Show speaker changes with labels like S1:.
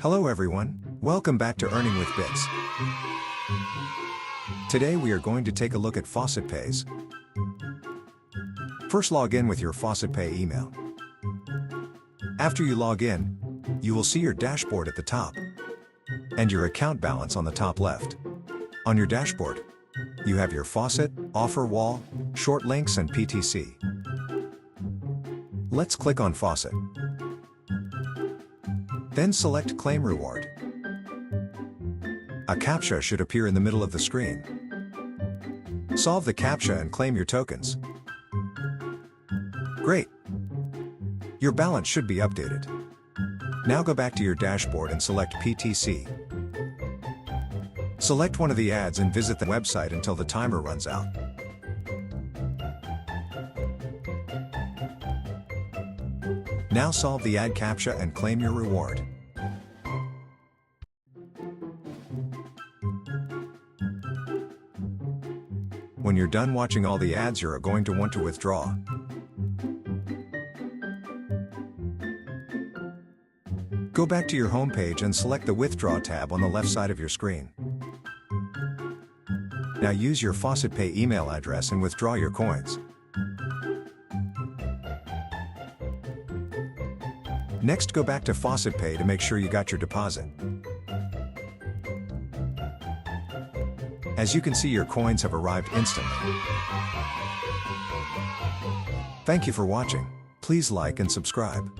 S1: Hello everyone, welcome back to Earning with Bits. Today we are going to take a look at FaucetPayz. First log in with your FaucetPay email. After you log in, you will see your dashboard at the top and your account balance on the top left. On your dashboard, you have your Faucet, offer wall, Shortlinks and PTC. Let's click on Faucet. Then select Claim Reward. A CAPTCHA should appear in the middle of the screen. Solve the CAPTCHA and claim your tokens. Great! Your balance should be updated. Now go back to your dashboard and select PTC. Select one of the ads and visit the website until the timer runs out. Now solve the ad CAPTCHA and claim your reward. When you're done watching all the ads, you're going to want to withdraw. Go back to your home page and select the Withdraw tab on the left side of your screen. Now use your FaucetPay email address and withdraw your coins. Next, go back to FaucetPay to make sure you got your deposit. As you can see, your coins have arrived instantly. Thank you for watching. Please like and subscribe.